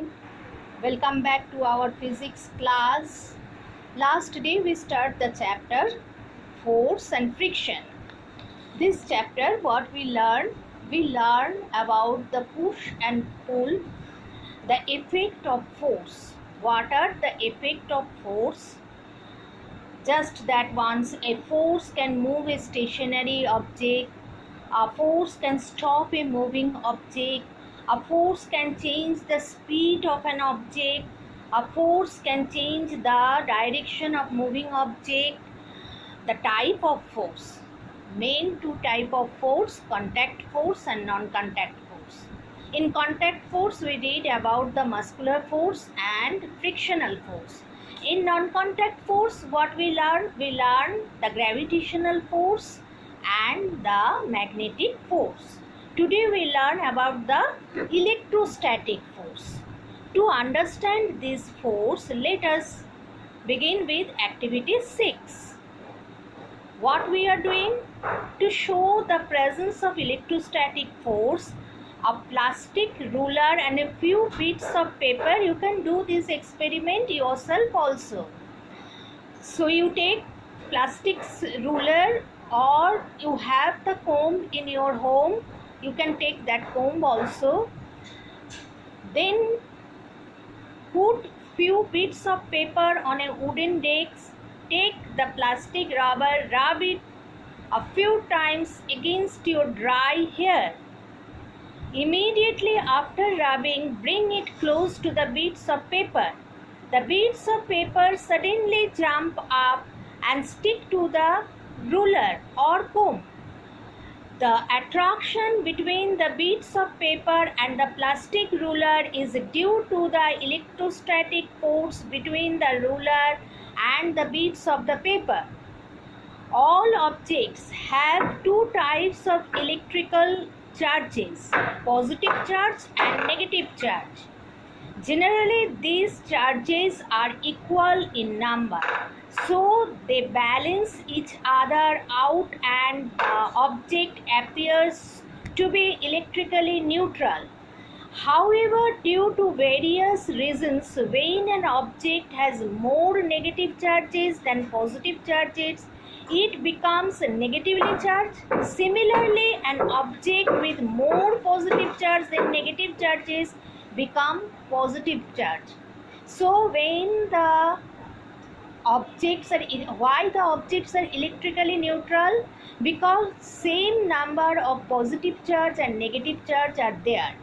morning. Welcome back to our physics class. Last day we start the chapter force and friction. This chapter what we learn about the push and pull, the effect of force. What are the effect of force? Just that once a force can move a stationary object, a force can stop a moving object, a force can change the speed of an object, a force can change the direction of moving object. The type of force, main two type of force, contact force and non-contact force. In contact force we read about the muscular force and frictional force. In non-contact force what we learn the gravitational force and the magnetic force. Today we learn about the electrostatic force. To understand this force, let us begin with activity 6. What we are doing? To show the presence of electrostatic force, a plastic ruler and a few bits of paper. You can do this experiment yourself also. So you take plastic ruler, or you have the comb in your home, you can take that comb also. Then put few bits of paper on a wooden desk. Take the plastic rubber, rub it a few times against your dry hair. Immediately after rubbing, bring it close to the bits of paper. The bits of paper suddenly jump up and stick to the ruler or comb. The attraction between the bits of paper and the plastic ruler is due to the electrostatic force between the ruler and the bits of the paper. All objects have two types of electrical charges, positive charge and negative charge. Generally, these charges are equal in number, so they balance each other out and the object appears to be electrically neutral. However, due to various reasons, when an object has more negative charges than positive charges, it becomes negatively charged. Similarly, an object with more positive charge than negative charges become positive charge. So when the objects are why the objects are electrically neutral? Because same number of positive charge and negative charge are there.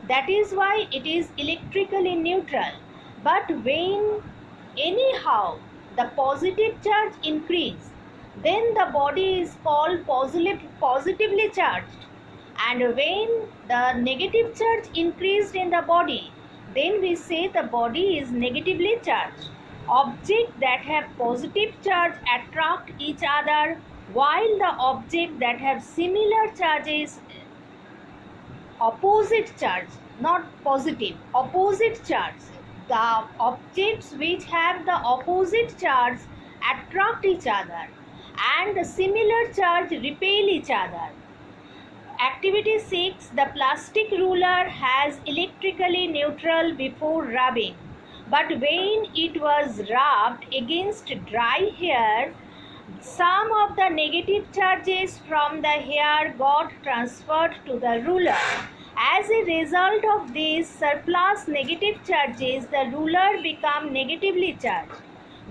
That is why it is electrically neutral. But when anyhow the positive charge increase, then the body is called positively charged. And when the negative charge increased in the body, then we say the body is negatively charged. Objects that have positive charge attract each other, while the objects that have similar charges, opposite charge, not positive, opposite charge, the objects which have the opposite charge attract each other and the similar charge repel each other. Activity 6. The plastic ruler has electrically neutral before rubbing, but when it was rubbed against dry hair, some of the negative charges from the hair got transferred to the ruler. As a result of these surplus negative charges, the ruler became negatively charged.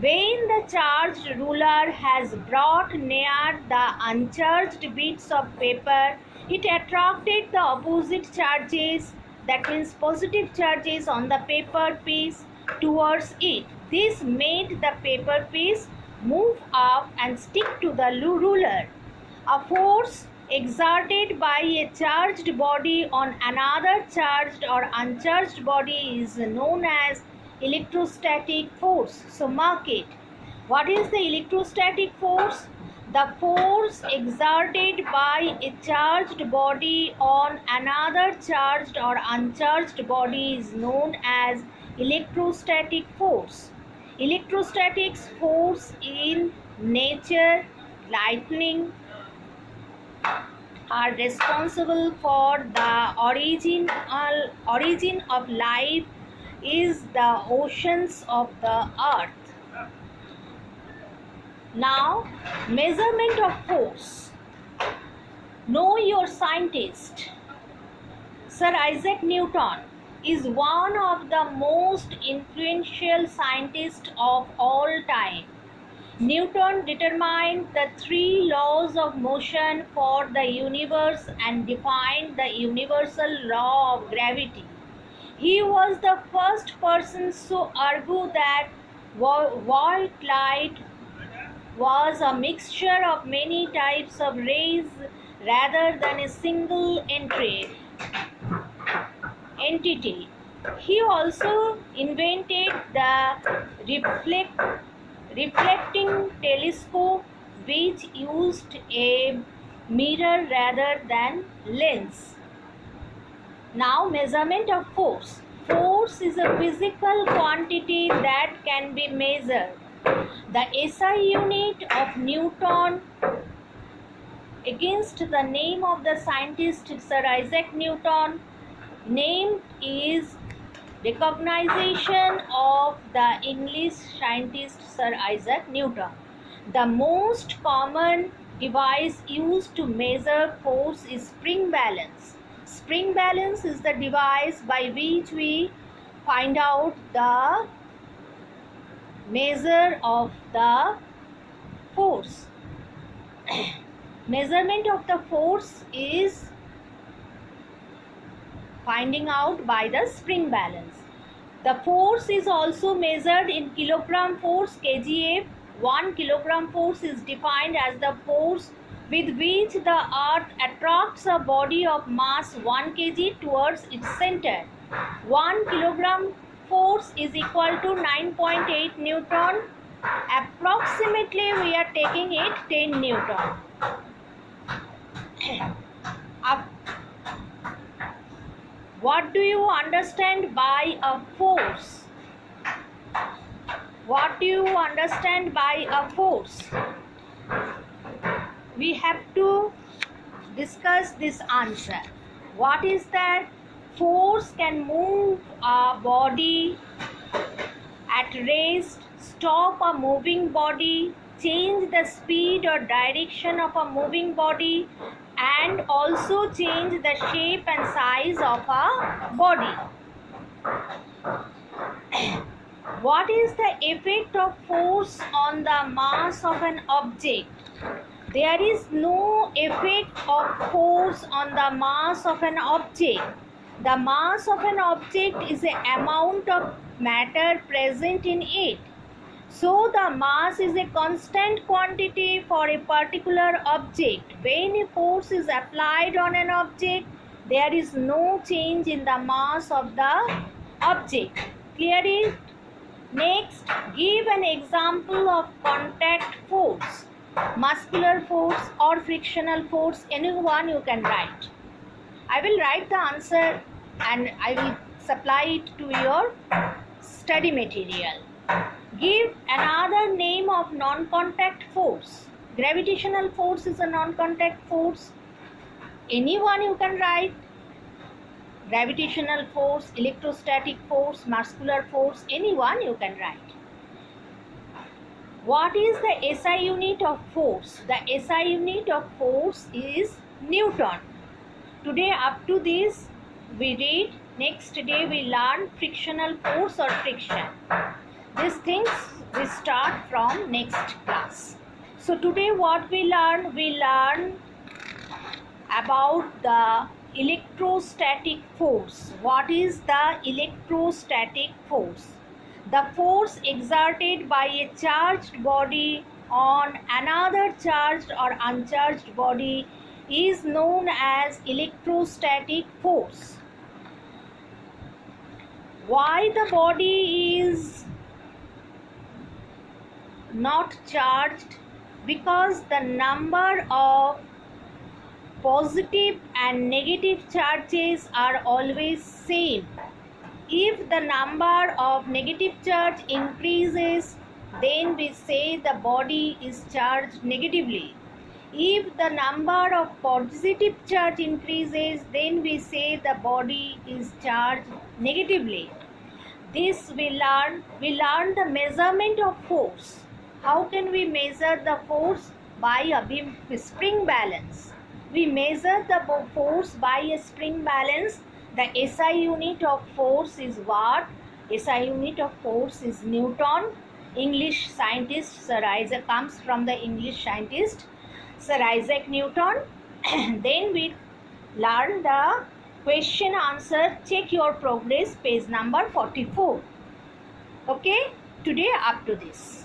When the charged ruler has brought near the uncharged bits of paper, it attracted the opposite charges, that means positive charges on the paper piece, towards it. This made the paper piece move up and stick to the ruler. A force exerted by a charged body on another charged or uncharged body is known as electrostatic force. So mark it. What is the electrostatic force? The force exerted by a charged body on another charged or uncharged body is known as electrostatic force. Electrostatic force in nature, lightning, are responsible for the origin of life is the oceans of the earth. Now, measurement of force. Know your scientist. Sir Isaac Newton is one of the most influential scientists of all time. Newton determined the 3 laws of motion for the universe and defined the universal law of gravity. He was the first person to argue that white light was a mixture of many types of rays rather than a single entity. He also invented the reflecting telescope, which used a mirror rather than lens. Now, measurement of force. Force is a physical quantity that can be measured. The SI unit of Newton against the name of the scientist Sir Isaac Newton, named is recognition of the English scientist Sir Isaac Newton. The most common device used to measure force is spring balance. Spring balance is the device by which we find out the measure of the force. Measurement of the force is finding out by the spring balance. The force is also measured in kilogram force, kgf. 1 kilogram force is defined as the force with which the earth attracts a body of mass 1 kg towards its center. 1 kilogram force is equal to 9.8 Newton. Approximately we are taking it 10 Newton. What do you understand by a force? What do you understand by a force? We have to discuss this answer. What is that? Force can move a body at rest, stop a moving body, change the speed or direction of a moving body, and also change the shape and size of a body. What is the effect of force on the mass of an object? There is no effect of force on the mass of an object. The mass of an object is the amount of matter present in it. So the mass is a constant quantity for a particular object. When a force is applied on an object, there is no change in the mass of the object. Clear it? Next, give an example of contact force, muscular force or frictional force. Anyone you can write. I will write the answer and I will supply it to your study material. Give another name of non-contact force. Gravitational force is a non-contact force. Anyone you can write. Gravitational force, electrostatic force, muscular force, anyone you can write. What is the SI unit of force? The SI unit of force is Newton. Today up to this we read. Next day we learn frictional force or friction. These things we start from next class. So today what we learn about the electrostatic force. What is the electrostatic force? The force exerted by a charged body on another charged or uncharged body is known as electrostatic force. Why the body is not charged? Because the number of positive and negative charges are always same. If the number of negative charge increases, then we say the body is charged negatively. If the number of positive charge increases, then we say the body is charged negatively. this we learn the measurement of force. How can we measure the force? By a spring balance. We measure the force by a spring balance. The SI unit of force is what? SI unit of force is Newton. English scientist Sir Isaac comes from the English scientist Sir Isaac Newton. Then we learn the question answer. Check your progress, page number 44. Okay, today up to this.